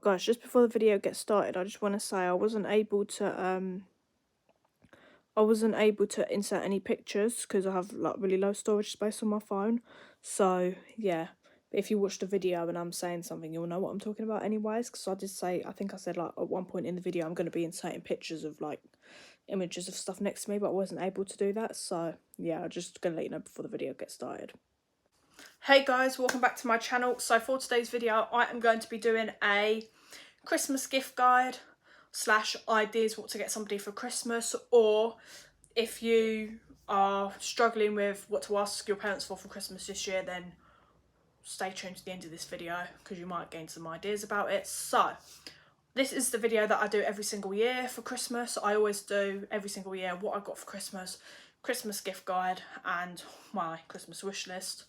Guys, just before the video gets started, I just want to say I wasn't able to insert any pictures because I have like really low storage space on my phone. So yeah, but if you watch the video and I'm saying something, you'll know what I'm talking about anyways. Because I did say, I think I said like at one point in the video I'm going to be inserting pictures of like images of stuff next to me, but I wasn't able to do that. So yeah, I'm just going to let you know before the video gets started. Hey guys, welcome back to my channel. So for today's video, I am going to be doing a Christmas gift guide / ideas what to get somebody for Christmas, or if you are struggling with what to ask your parents for Christmas this year, then stay tuned to the end of this video because you might gain some ideas about it. So this is the video that I do every single year for Christmas. I always do every single year what I got for Christmas, Christmas gift guide, and my Christmas wish list,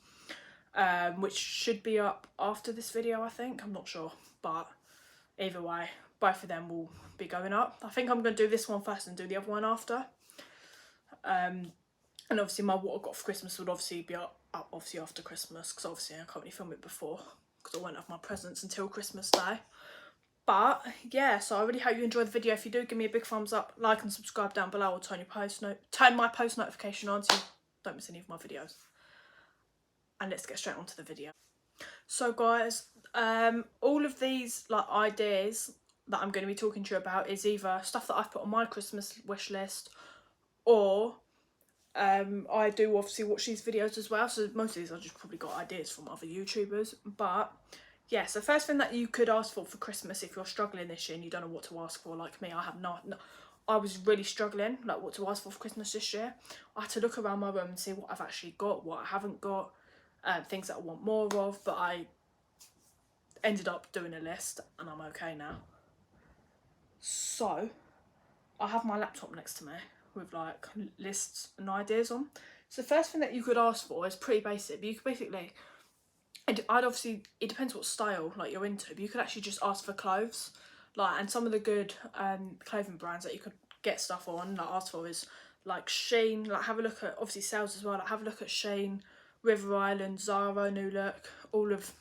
which should be up after this video, I think. I'm not sure, but either way, both of them will be going up. I think I'm going to do this one first and do the other one after. And obviously my what I got for Christmas would obviously be up obviously after Christmas, because obviously I can't really film it before because I won't have my presents until Christmas Day. But yeah, so I really hope you enjoyed the video. If you do, give me a big thumbs up, like and subscribe down below, or turn my post notification on so you don't miss any of my videos. And let's get straight onto the video. So guys, all of these like ideas that I'm going to be talking to you about is either stuff that I've put on my Christmas wish list, or I do obviously watch these videos as well, so most of these I just probably got ideas from other YouTubers. But yeah, so first thing that you could ask for Christmas if you're struggling this year and you don't know what to ask for, like me, I was really struggling like what to ask for Christmas this year. I had to look around my room and see what I've actually got, what I haven't got, things that I want more of, but I ended up doing a list and I'm okay now. So I have my laptop next to me with like lists and ideas on. So the first thing that you could ask for is pretty basic, but you could basically, and I'd obviously, it depends what style like you're into, but you could actually just ask for clothes, like, and some of the good clothing brands that you could get stuff on, like ask for is like Shein. Like have a look at obviously sales as well, like have a look at Shein, River Island, Zara, New Look, all of,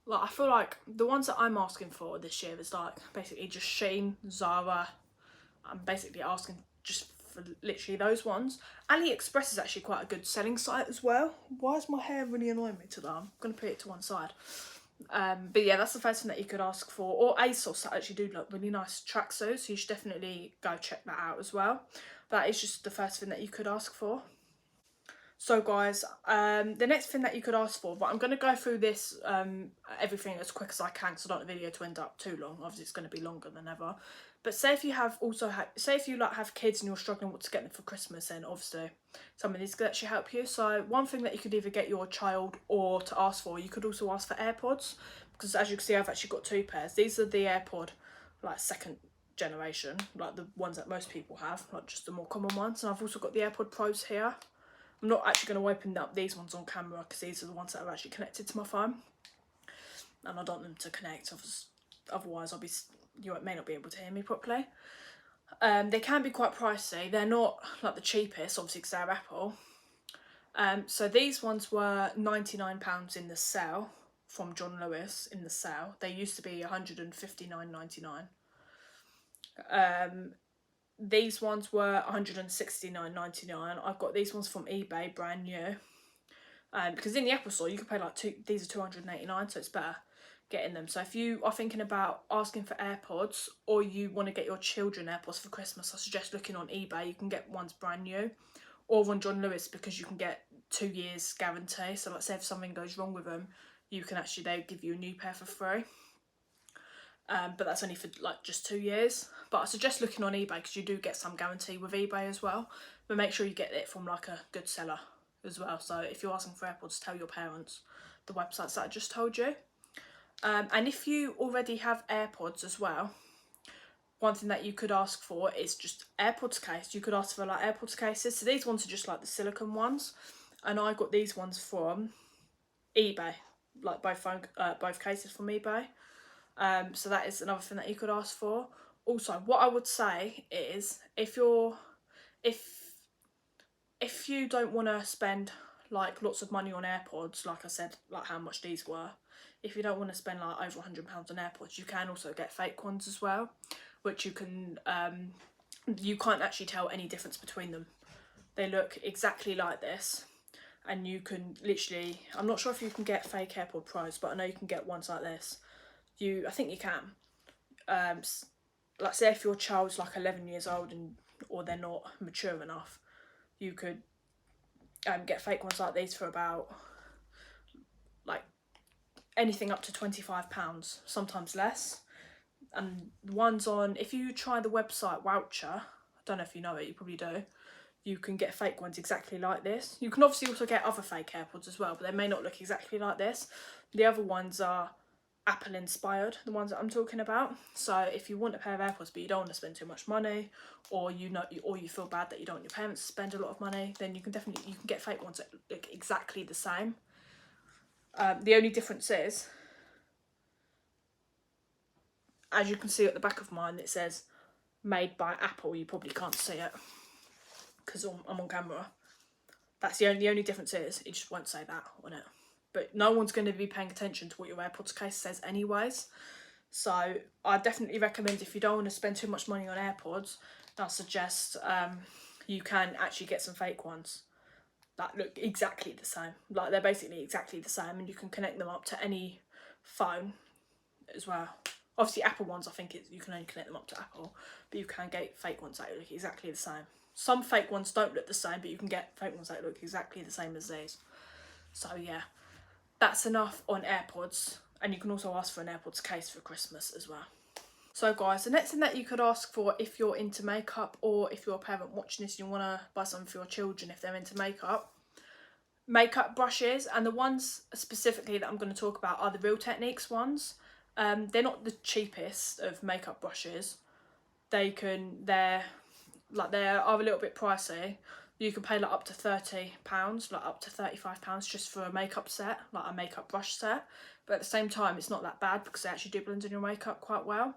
like I feel like the ones that I'm asking for this year is like basically just Shein, Zara. I'm basically asking just for literally those ones. AliExpress is actually quite a good selling site as well. Why is my hair really annoying me today? I'm going to put it to one side. But yeah, that's the first thing that you could ask for. Or ASOS that actually do like really nice tracksuits, so you should definitely go check that out as well. That is just the first thing that you could ask for. So guys, the next thing that you could ask for, but I'm going to go through this everything as quick as I can because I don't want the video to end up too long. Obviously it's going to be longer than ever. But say if you have say if you like have kids and you're struggling what to get them for Christmas, then obviously some of these could actually help you. So one thing that you could either get your child or to ask for, you could also ask for AirPods, because as you can see I've actually got 2 pairs. These are the AirPod like second generation, like the ones that most people have, like just the more common ones. And I've also got the AirPod Pros here. I'm not actually going to open up these ones on camera because these are the ones that are actually connected to my phone, and I don't want them to connect, otherwise you may not be able to hear me properly. They can be quite pricey. They're not like the cheapest, obviously, because they're Apple. So these ones were £99 in the sale from John Lewis in the sale. They used to be £159.99. These ones were £169.99. I've got these ones from eBay, brand new. Because in the Apple store you can pay like these are £289, so it's better getting them. So if you are thinking about asking for AirPods, or you want to get your children AirPods for Christmas, I suggest looking on eBay. You can get ones brand new, or on John Lewis, because you can get 2 years guarantee. So like say if something goes wrong with them, you can actually, they give you a new pair for free. But that's only for like just 2 years. But I suggest looking on eBay because you do get some guarantee with eBay as well. But make sure you get it from like a good seller as well. So if you're asking for AirPods, tell your parents the websites that I just told you. And if you already have AirPods as well, one thing that you could ask for is just AirPods case. You could ask for like AirPods cases. So these ones are just like the silicone ones, and I got these ones from eBay, like both cases from eBay. So that is another thing that you could ask for. Also, what I would say is if you don't want to spend like lots of money on AirPods, like I said, like how much these were, if you don't want to spend like over £100 on AirPods, you can also get fake ones as well, which you can't actually tell any difference between them. They look exactly like this, and you can literally, I'm not sure if you can get fake AirPod Pros, but I know you can get ones like this. I think you can. Like say if your child's like 11 years old or they're not mature enough, you could get fake ones like these for about like anything up to £25, sometimes less. And the ones on, if you try the website Woucher, I don't know if you know it, you probably do, you can get fake ones exactly like this. You can obviously also get other fake AirPods as well, but they may not look exactly like this. The other ones are Apple inspired, the ones that I'm talking about. So if you want a pair of AirPods but you don't want to spend too much money, or you feel bad that you don't want your parents to spend a lot of money, then you can get fake ones that look exactly the same. The only difference is, as you can see at the back of mine, it says made by Apple. You probably can't see it because I'm on camera. That's the only difference is it just won't say that on it. But no one's going to be paying attention to what your AirPods case says anyways. So I definitely recommend, if you don't want to spend too much money on AirPods, I suggest you can actually get some fake ones that look exactly the same. Like they're basically exactly the same, and you can connect them up to any phone as well. Obviously Apple ones, I think you can only connect them up to Apple, but you can get fake ones that look exactly the same. Some fake ones don't look the same, but you can get fake ones that look exactly the same as these. So yeah, that's enough on AirPods, and you can also ask for an AirPods case for Christmas as well. So guys, the next thing that you could ask for if you're into makeup, or if you're a parent watching this and you want to buy something for your children if they're into makeup brushes. And the ones specifically that I'm going to talk about are the Real Techniques ones. They're not the cheapest of makeup brushes. They're a little bit pricey. You can pay like up to £30, like up to £35 just for a makeup set, like a makeup brush set. But at the same time, it's not that bad because they actually do blend in your makeup quite well.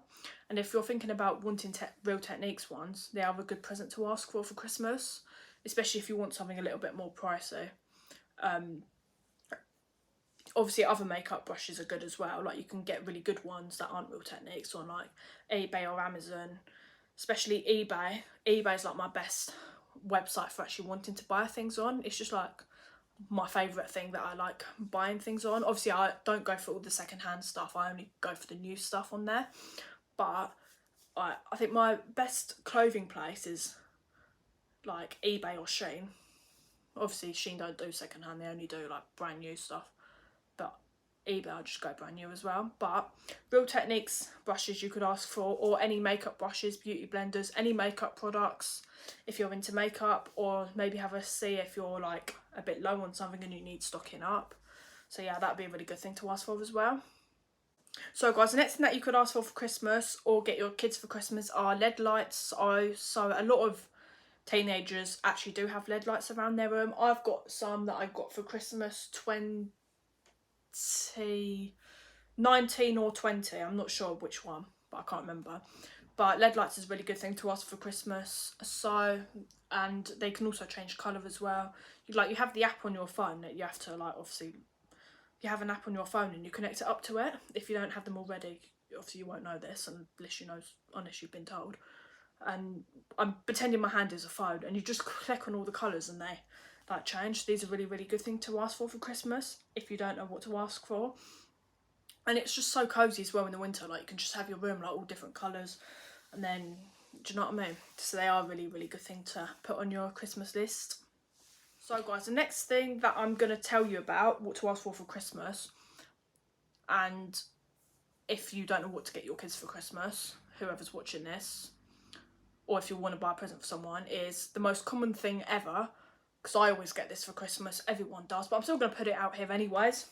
And if you're thinking about wanting Real Techniques ones, they are a good present to ask for Christmas, especially if you want something a little bit more pricey. Obviously other makeup brushes are good as well. Like you can get really good ones that aren't Real Techniques on like eBay or Amazon. Especially eBay. eBay is like my best website for actually wanting to buy things on. It's just like my favourite thing that I like buying things on. Obviously I don't go for all the secondhand stuff, I only go for the new stuff on there. But I think my best clothing place is like eBay or Shein. Obviously Shein don't do secondhand, they only do like brand new stuff. But eBay, I'll just go brand new as well. But Real Techniques brushes you could ask for, or any makeup brushes, beauty blenders, any makeup products if you're into makeup, or maybe have a see if you're like a bit low on something and you need stocking up. So yeah, that'd be a really good thing to ask for as well. So guys, the next thing that you could ask for Christmas or get your kids for Christmas are LED lights. So a lot of teenagers actually do have LED lights around their room. I've got some that I got for Christmas 2019 or 20, I'm not sure which one, but I can't remember. But LED lights is a really good thing to ask for Christmas. So, and they can also change colour as well. You have the app on your phone that you have to obviously, you have an app on your phone and you connect it up to it. If you don't have them already, obviously you won't know this unless you've been told. And I'm pretending my hand is a phone, and you just click on all the colours and they change. These are really, really good thing to ask for Christmas if you don't know what to ask for. And it's just so cosy as well in the winter. Like you can just have your room all different colours, and then, do you know what I mean? So they are a really, really good thing to put on your Christmas list. So guys, the next thing that I'm going to tell you about, what to ask for Christmas, and if you don't know what to get your kids for Christmas, whoever's watching this, or if you want to buy a present for someone, is the most common thing ever, because I always get this for Christmas, everyone does, but I'm still going to put it out here anyways.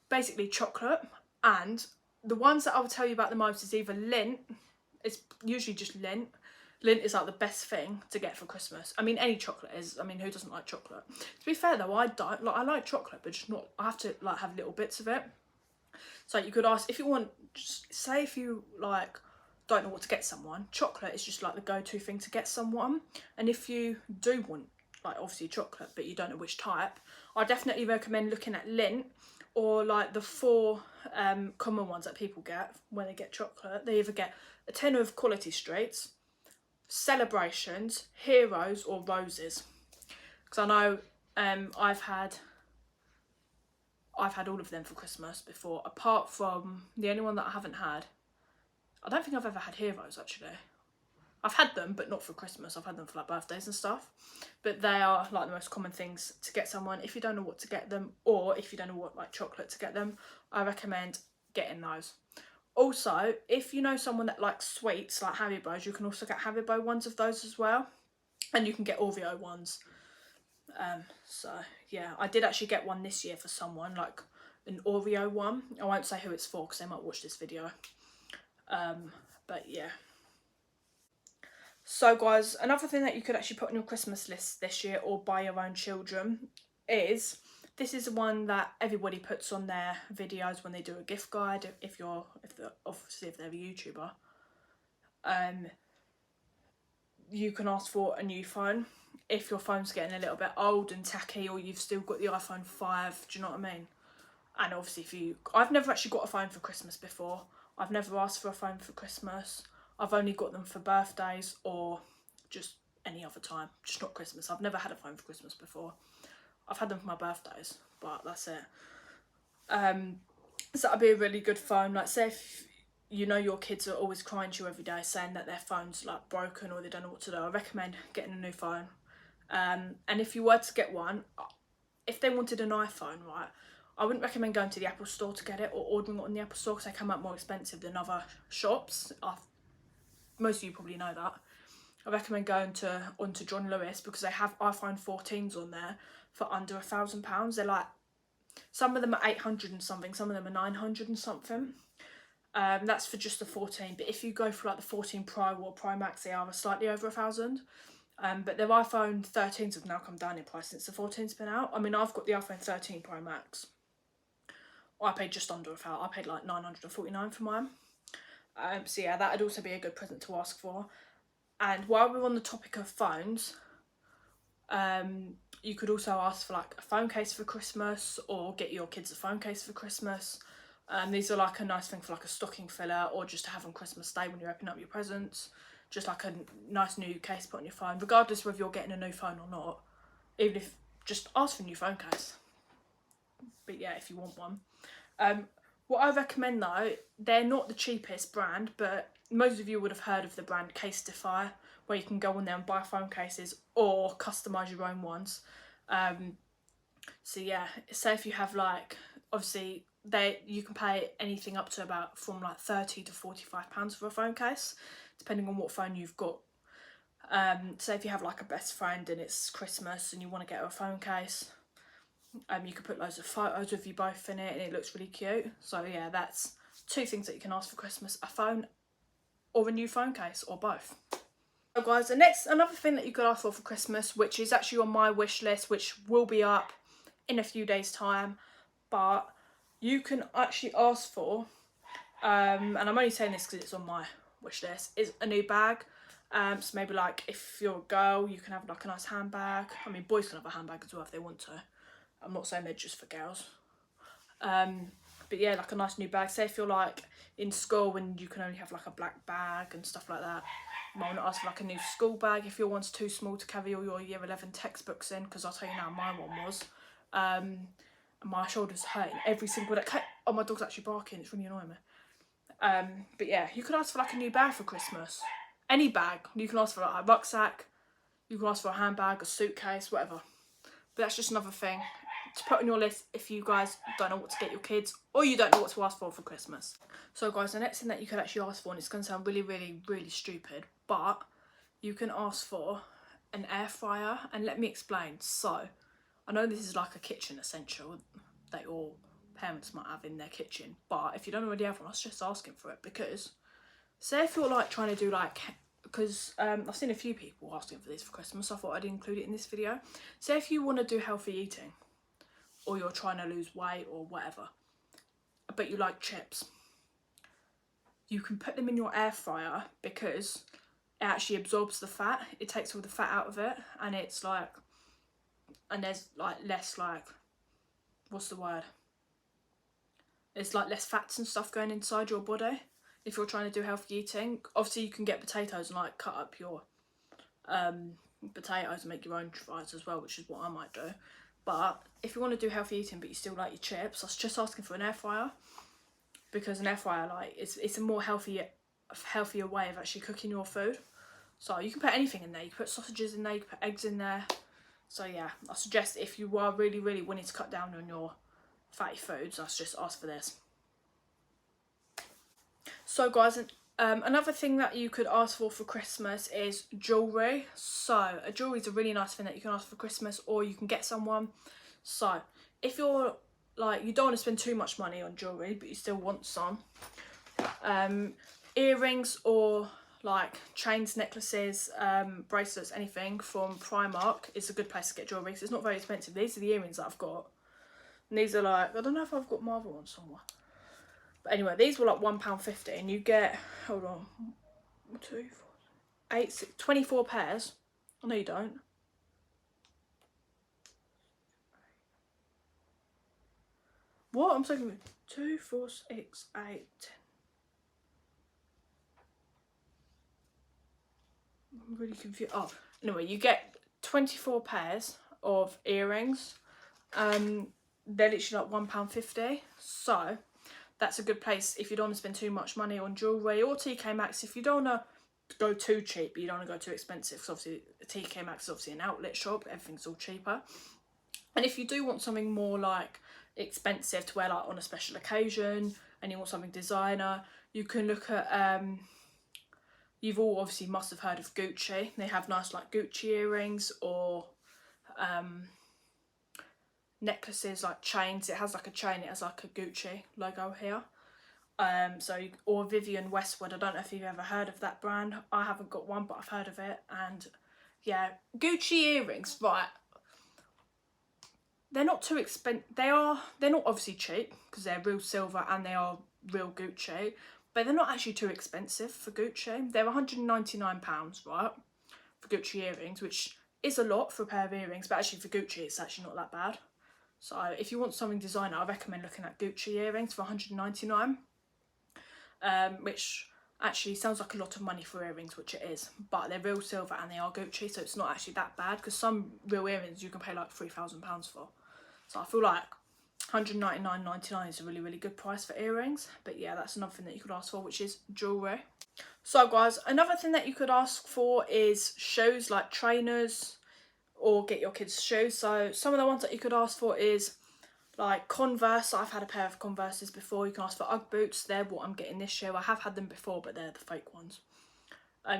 Basically chocolate, and the ones that I will tell you about the most is either Lindt. It's usually just Lindt. Lindt is like the best thing to get for Christmas. I mean, any chocolate is. I mean, who doesn't like chocolate? To be fair though, I don't. I like chocolate, but just not, I have to have little bits of it. So you could ask, if you want, just say if you don't know what to get someone, chocolate is just the go-to thing to get someone. And if you do want obviously chocolate but you don't know which type, I definitely recommend looking at Lindt, or like the 4 common ones that people get when they get chocolate. They either get a tin of Quality Streets, Celebrations, Heroes, or Roses. Because I know I've had all of them for Christmas before, apart from the only one that I haven't had. I don't think I've ever had Heroes, actually. I've had them, but not for Christmas. I've had them for like birthdays and stuff. But they are like the most common things to get someone. If you don't know what to get them, or if you don't know what like chocolate to get them, I recommend getting those. Also, if you know someone that likes sweets like Haribos, you can also get Haribo ones of those as well. And you can get Oreo ones. So yeah, I did actually get one this year for someone, like an Oreo one. I won't say who it's for because they might watch this video. But yeah. So guys, another thing that you could actually put on your Christmas list this year, or buy your own children, is this is the one that everybody puts on their videos when they do a gift guide. If they're a YouTuber, you can ask for a new phone if your phone's getting a little bit old and tacky, or you've still got the iPhone 5. Do you know what I mean? And obviously, I've never actually got a phone for Christmas before. I've never asked for a phone for Christmas. I've only got them for birthdays or just any other time, just not Christmas. I've never had a phone for Christmas before. I've had them for my birthdays, but that's it. So that'd be a really good phone. Like, say if you know your kids are always crying to you every day saying that their phone's like broken or they don't know what to do, I recommend getting a new phone. And if you were to get one, if they wanted an iPhone, right, I wouldn't recommend going to the Apple store to get it or ordering it on the Apple store, because they come out more expensive than other shops. Most of you probably know that. I recommend going onto John Lewis, because they have iPhone 14s on there for under £1,000. They're like, some of them are 800 and something, some of them are 900 and something. That's for just the 14, but if you go for like the 14 Pro or Pro Max, they are slightly over 1,000. But their iPhone 13s have now come down in price since the 14's been out. I mean, I've got the iPhone 13 Pro Max. I paid just under £1,000. I paid like 949 for mine. So yeah, that'd also be a good present to ask for. And while we're on the topic of phones, you could also ask for like a phone case for Christmas, or get your kids a phone case for Christmas. These are like a nice thing for like a stocking filler, or just to have on Christmas Day when you're opening up your presents. Just like a nice new case to put on your phone, regardless whether you're getting a new phone or not. Even if, just ask for a new phone case. But yeah, if you want one. What I recommend though, they're not the cheapest brand, but most of you would have heard of the brand Casetify, where you can go on there and buy phone cases or customise your own ones. So yeah, say if you have like, obviously you can pay anything up to about from like £30 to £45 for a phone case, depending on what phone you've got. So if you have like a best friend and it's Christmas and you want to get her a phone case, you can put loads of photos of you both in it and it looks really cute. So yeah, that's 2 things that you can ask for Christmas: a phone or a new phone case, or both. So guys, another thing that you could ask for Christmas, which is actually on my wish list, which will be up in a few days time, but you can actually ask for, and I'm only saying this because it's on my wish list, is a new bag. So maybe like if you're a girl, you can have like a nice handbag. I mean, boys can have a handbag as well if they want to. I'm not saying they're just for girls. But yeah, like a nice new bag. Say if you're like in school and you can only have like a black bag and stuff like that, you might want to ask for like a new school bag if your one's too small to carry all your year 11 textbooks in, because I'll tell you now, my one was. My shoulders hurting every single day. Oh, my dog's actually barking, it's really annoying me. But yeah, you could ask for like a new bag for Christmas. Any bag. You can ask for like a rucksack, you can ask for a handbag, a suitcase, whatever. But that's just another thing to put on your list if you guys don't know what to get your kids, or you don't know what to ask for Christmas. So guys, the next thing that you could actually ask for, and it's going to sound really, really, really stupid, but you can ask for an air fryer. And let me explain. So I know this is like a kitchen essential that all parents might have in their kitchen, but if you don't already have one, I suggest asking for it, because say if you're like trying to do like, because I've seen a few people asking for this for Christmas, so I thought I'd include it in this video. Say if you want to do healthy eating, or you're trying to lose weight or whatever, but you like chips, you can put them in your air fryer, because it actually absorbs the fat. It takes all the fat out of it, and it's like, and there's like less like, what's the word? there's like less fats and stuff going inside your body if you're trying to do healthy eating. Obviously you can get potatoes and like cut up your potatoes and make your own fries as well, which is what I might do. But if you want to do healthy eating but you still like your chips, I was just asking for an air fryer, because an air fryer, like, it's a more healthier way of actually cooking your food. So you can put anything in there. You can put sausages in there, you can put eggs in there. So yeah, I suggest if you are really wanting to cut down on your fatty foods, I just ask for this. So guys, another thing that you could ask for Christmas is jewellery. So a jewellery is a really nice thing that you can ask for Christmas, or you can get someone. So if you're like, you don't want to spend too much money on jewellery but you still want some, earrings or like chains, necklaces, bracelets, anything from Primark is a good place to get jewellery, because it's not very expensive. These are the earrings that I've got, and these are like, I don't know if I've got Marvel ones somewhere, but anyway, these were like £1.50 and you get, hold on, 2, 4, 8, 6, 24 pairs. Oh, no you don't. What? I'm talking 2, 4, 6, 8, 10. I'm really confused. Oh, anyway, you get 24 pairs of earrings. They're literally like £1.50. So that's a good place if you don't want to spend too much money on jewellery, or TK Maxx if you don't want to go too cheap but you don't want to go too expensive, because obviously TK Maxx is obviously an outlet shop, everything's all cheaper. And if you do want something more like expensive to wear like on a special occasion and you want something designer, you can look at you've all obviously must have heard of Gucci. They have nice like Gucci earrings or necklaces, like chains. It has like a chain, it has like a Gucci logo here. Or Vivienne Westwood. I don't know if you've ever heard of that brand. I haven't got one, but I've heard of it. And yeah, Gucci earrings, right, they're not too expensive. They're not obviously cheap because they're real silver and they are real Gucci, but they're not actually too expensive for Gucci. They're £199, right, for Gucci earrings, which is a lot for a pair of earrings, but actually for Gucci it's actually not that bad. So if you want something designer, I recommend looking at Gucci earrings for £199, which actually sounds like a lot of money for earrings, which it is, but they're real silver and they are Gucci, so it's not actually that bad, because some real earrings you can pay like £3,000 for. So I feel like £199.99 is a really good price for earrings. But yeah, that's another thing that you could ask for, which is jewellery. So guys, another thing that you could ask for is shoes, like trainers, or get your kids shoes. So some of the ones that you could ask for is like Converse. I've had a pair of Converses before. You can ask for Ugg boots. They're what I'm getting this year. I have had them before, but they're the fake ones.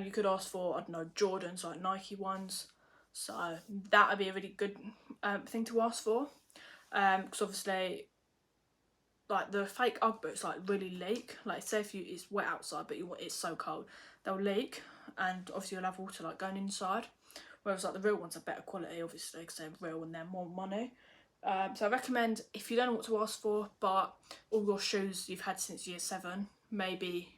You could ask for, I don't know, Jordans, like Nike ones. So that would be a really good thing to ask for. Because obviously, like the fake Ugg boots like really leak. Like say if it's wet outside but it's so cold, they'll leak, and obviously you'll have water like going inside. Whereas like the real ones are better quality, obviously, because they're real and they're more money. So I recommend, if you don't know what to ask for, but all your shoes you've had since year 7, maybe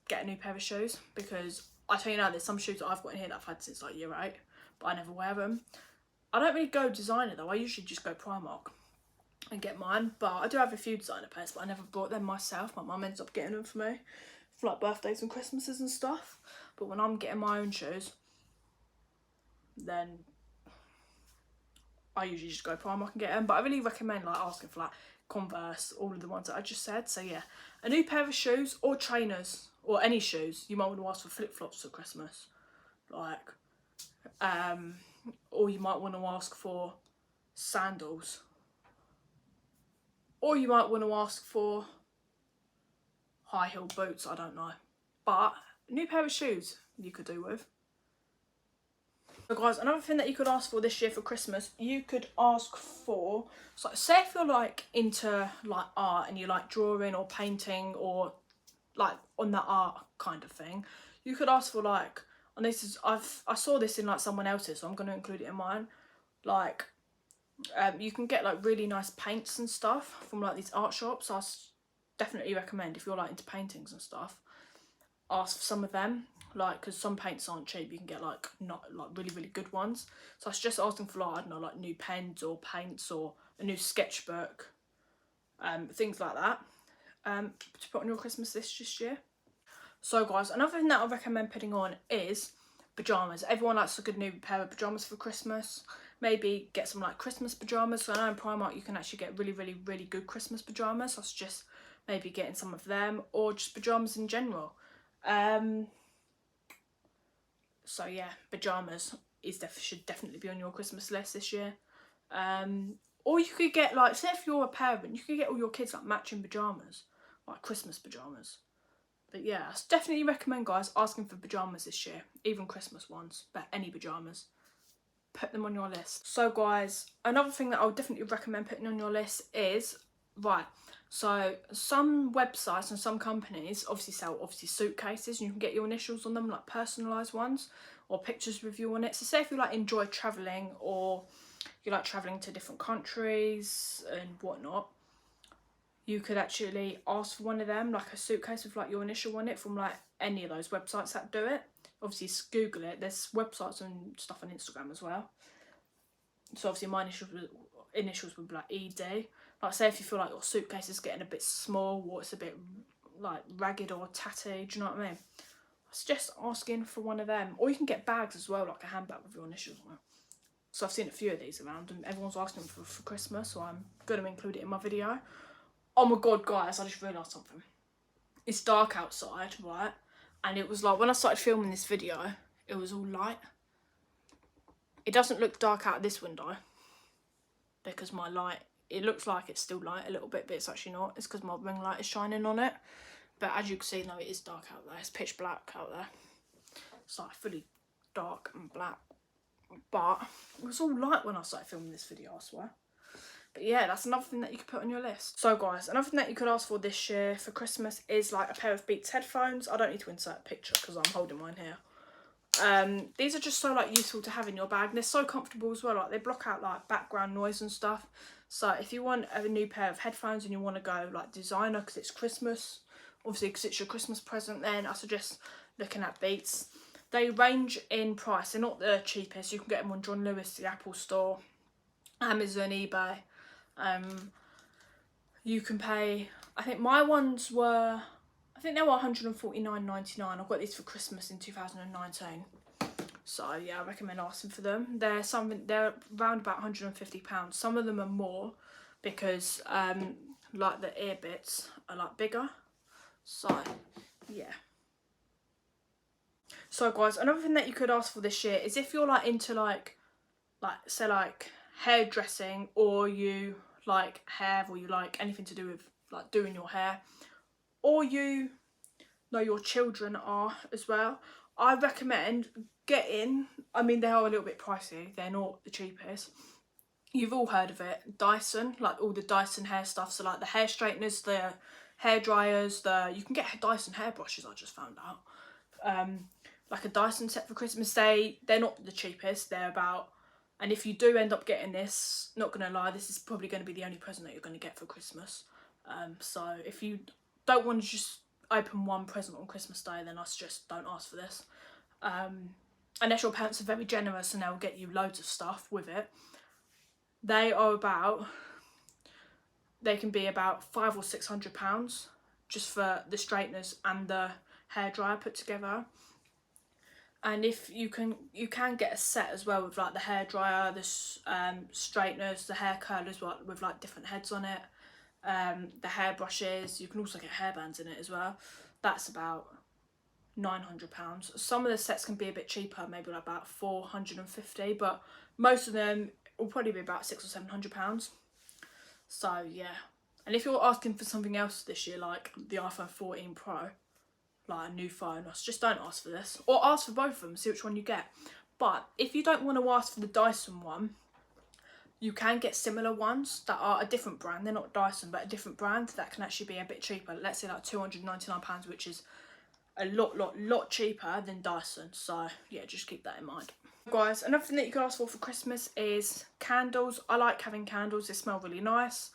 get a new pair of shoes, because I tell you now, there's some shoes that I've got in here that I've had since like year 8, but I never wear them. I don't really go designer though. I usually just go Primark and get mine, but I do have a few designer pairs, but I never bought them myself. My mum ends up getting them for me for like birthdays and Christmases and stuff. But when I'm getting my own shoes, then I usually just go Primark and get them. But I really recommend like asking for like Converse, all of the ones that I just said. So yeah, a new pair of shoes or trainers or any shoes. You might want to ask for flip-flops for Christmas, like or you might want to ask for sandals, or you might want to ask for high heel boots. I don't know, but a new pair of shoes you could do with. So guys, another thing that you could ask for this year for Christmas, you could ask for, so say if you're like into like art and you like drawing or painting or like on that art kind of thing, you could ask for like, and this is, I saw this in like someone else's, so I'm going to include it in mine, like you can get like really nice paints and stuff from like these art shops. I definitely recommend, if you're like into paintings and stuff, ask for some of them, like, because some paints aren't cheap. You can get like not like really good ones. So I was just asking for like, I don't know, like new pens or paints or a new sketchbook, things like that, to put on your Christmas list this year. So guys, another thing that I recommend putting on is pyjamas. Everyone likes a good new pair of pyjamas for Christmas. Maybe get some like Christmas pyjamas. So I know in Primark you can actually get really good Christmas pyjamas. So I suggest maybe getting some of them, or just pyjamas in general. So yeah, pyjamas should definitely be on your Christmas list this year. Or you could get, like, say if you're a parent, you could get all your kids like matching pyjamas, like Christmas pyjamas. But yeah, I definitely recommend, guys, asking for pyjamas this year, even Christmas ones, but any pyjamas. Put them on your list. So guys, another thing that I would definitely recommend putting on your list is, right, so some websites and some companies obviously sell suitcases, and you can get your initials on them, like personalised ones, or pictures with you on it. So say if you like enjoy travelling, or you like travelling to different countries and whatnot, you could actually ask for one of them, like a suitcase with like your initial on it, from like any of those websites that do it. Obviously just Google it, there's websites and stuff on Instagram as well. So obviously my initials would be like ED. Like say if you feel like your suitcase is getting a bit small, or it's a bit like ragged or tatty, do you know what I mean? It's just asking for one of them. Or you can get bags as well, like a handbag with your initials on it. So I've seen a few of these around, and everyone's asking them for Christmas, so I'm going to include it in my video. Oh my god, guys, I just realised something. It's dark outside, right? And it was like, when I started filming this video, it was all light. It doesn't look dark out of this window, because my light, it looks like it's still light a little bit, but it's actually not. It's because my ring light is shining on it. But as you can see, no, it is dark out there. It's pitch black out there. It's like fully dark and black. But it was all light when I started filming this video, I swear. But yeah, that's another thing that you could put on your list. So guys, another thing that you could ask for this year for Christmas is like a pair of Beats headphones. I don't need to insert a picture because I'm holding mine here. These are just so like useful to have in your bag, and they're so comfortable as well. Like they block out like background noise and stuff. So if you want a new pair of headphones and you want to go like designer because it's Christmas, obviously because it's your Christmas present, then I suggest looking at Beats. They range in price. They're not the cheapest. You can get them on John Lewis, the Apple Store, Amazon, eBay. You can pay, I think my ones were, I think they were £149.99. I got these for Christmas in 2019. So yeah, I recommend asking for them. They're around about £150. Some of them are more because like the ear bits are like bigger. So yeah. So guys, another thing that you could ask for this year is if you're like into like say like hairdressing, or you like hair, or you like anything to do with like doing your hair, or you know your children are as well, I recommend getting, I mean they are a little bit pricey, they're not the cheapest. You've all heard of it, Dyson, like all the Dyson hair stuff. So like the hair straighteners, the hair dryers, you can get Dyson hairbrushes, I just found out. Like a Dyson set for Christmas, they're not the cheapest, they're about, and if you do end up getting this, not gonna lie, this is probably going to be the only present that you're going to get for Christmas. So if you don't want to just open one present on Christmas Day, then I suggest don't ask for this. Unless your parents are very generous and they'll get you loads of stuff with it. They can be about £500 or £600 just for the straighteners and the hairdryer put together. And if you can get a set as well with like the hairdryer, the straighteners, the hair curlers with like different heads on it, the hairbrushes. You can also get hairbands in it as well. That's about £900. Some of the sets can be a bit cheaper, maybe like about £450, but most of them will probably be about £600 or £700. So yeah, and if you're asking for something else this year, like the iPhone 14 Pro, like a new phone, just don't ask for this, or ask for both of them, see which one you get. But if you don't want to ask for the Dyson one, you can get similar ones that are a different brand. They're not Dyson, but a different brand that can actually be a bit cheaper. Let's say like £299, which is a lot cheaper than Dyson. So yeah, just keep that in mind. Guys, another thing that you can ask for Christmas is candles. I like having candles, they smell really nice.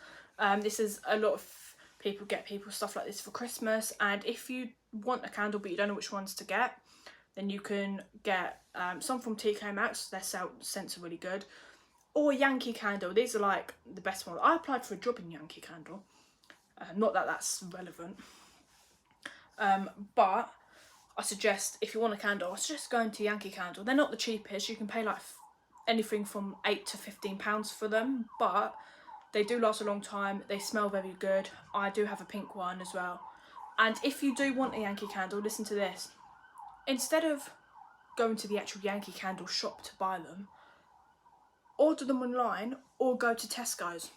This is a lot of people get stuff like this for Christmas, and if you want a candle but you don't know which ones to get, then you can get some from TK Maxx. Their scents are really good, or Yankee Candle. These are like the best ones. I applied for a job in Yankee Candle, Not that that's relevant. But I suggest, if you want a candle, I suggest going to Yankee Candle. They're not the cheapest. You can pay like anything from £8 to £15 for them, but they do last a long time. They smell very good. I do have a pink one as well. And if you do want a Yankee Candle, listen to this. Instead of going to the actual Yankee Candle shop to buy them, order them online or go to Tesco's,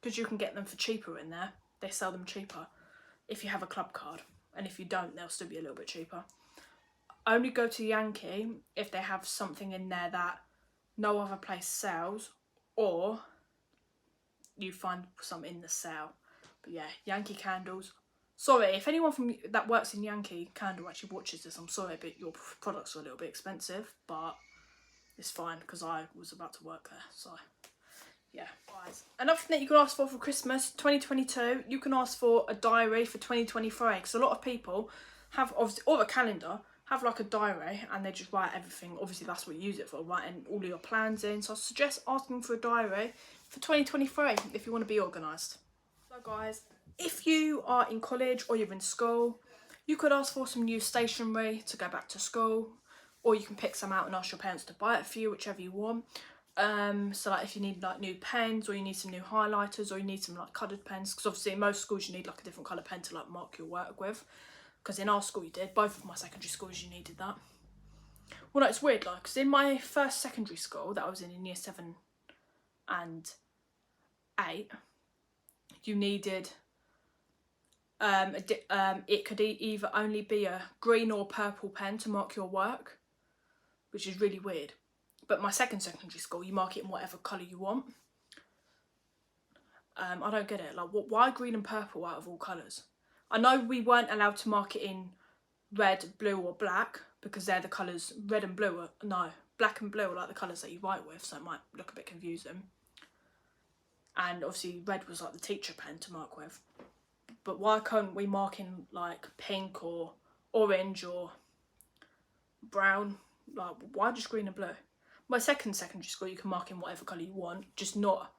because you can get them for cheaper in there. They sell them cheaper if you have a club card, and if you don't, they'll still be a little bit cheaper. Only go to Yankee if they have something in there that no other place sells, or you find some in the sale. But yeah, Yankee Candles. Sorry, if anyone that works in Yankee Candle actually watches this, I'm sorry, but your products are a little bit expensive, but it's fine because I was about to work there, so yeah. Guys, another thing that you can ask for Christmas 2022, you can ask for a diary for 2023, because a lot of people have, obviously, or a calendar, have like a diary and they just write everything. Obviously that's what you use it for, writing all of your plans in. So I suggest asking for a diary for 2023 if you want to be organised. So guys, if you are in college or you're in school, you could ask for some new stationery to go back to school, or you can pick some out and ask your parents to buy it for you, whichever you want. So like if you need like new pens, or you need some new highlighters, or you need some like coloured pens, because obviously in most schools you need like a different colour pen to like mark your work with, because in our school you did. Both of my secondary schools you needed that. Well, no, it's weird, like, because in my first secondary school that I was in year 7 and 8, you needed it could either only be a green or purple pen to mark your work, which is really weird. But my second secondary school, you mark it in whatever colour you want. I don't get it. Like, why green and purple out of all colours? I know we weren't allowed to mark it in red, blue or black, because they're the colours. Red and blue are, no, black and blue are like the colours that you write with, so it might look a bit confusing. And obviously red was like the teacher pen to mark with. But why can't we mark in like pink or orange or brown? Like, why just green and blue? My second secondary school, you can mark in whatever colour you want, just not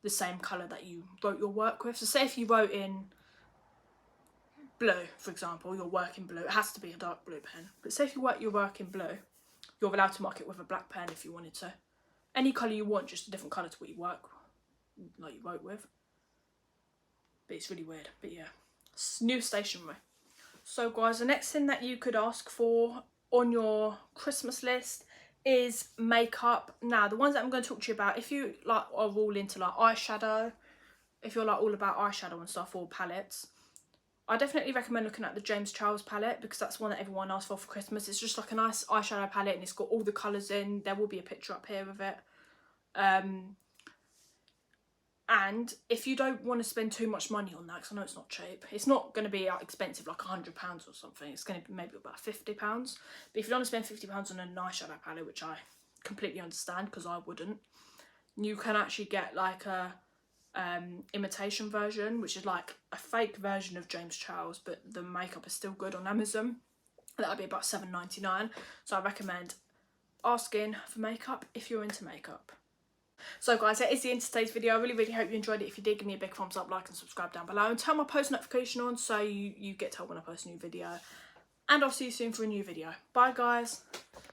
the same colour that you wrote your work with. So say if you wrote in blue, for example, your work in blue, it has to be a dark blue pen. But say if you write your work in blue, you're allowed to mark it with a black pen if you wanted to. Any colour you want, just a different colour to what you work, like you wrote with. But it's really weird. But yeah, new stationery. So guys, the next thing that you could ask for on your Christmas list is makeup. Now, the ones that I'm going to talk to you about, if you like are all into like eyeshadow, if you're like all about eyeshadow and stuff, or palettes, I definitely recommend looking at the James Charles palette, because that's one that everyone asks for Christmas. It's just like a nice eyeshadow palette and it's got all the colours in. There will be a picture up here of it. And if you don't want to spend too much money on that, because I know it's not cheap, it's not going to be expensive like £100 or something. It's going to be maybe about £50. But if you don't want to spend £50 on an eyeshadow palette, which I completely understand because I wouldn't, you can actually get like a imitation version, which is like a fake version of James Charles, but the makeup is still good on Amazon. That'll be about £7.99. So I recommend asking for makeup if you're into makeup. So guys, that is the end of today's video. I really hope you enjoyed it. If you did, give me a big thumbs up, like and subscribe down below, and turn my post notification on so you get told when I post a new video. And I'll see you soon for a new video. Bye guys.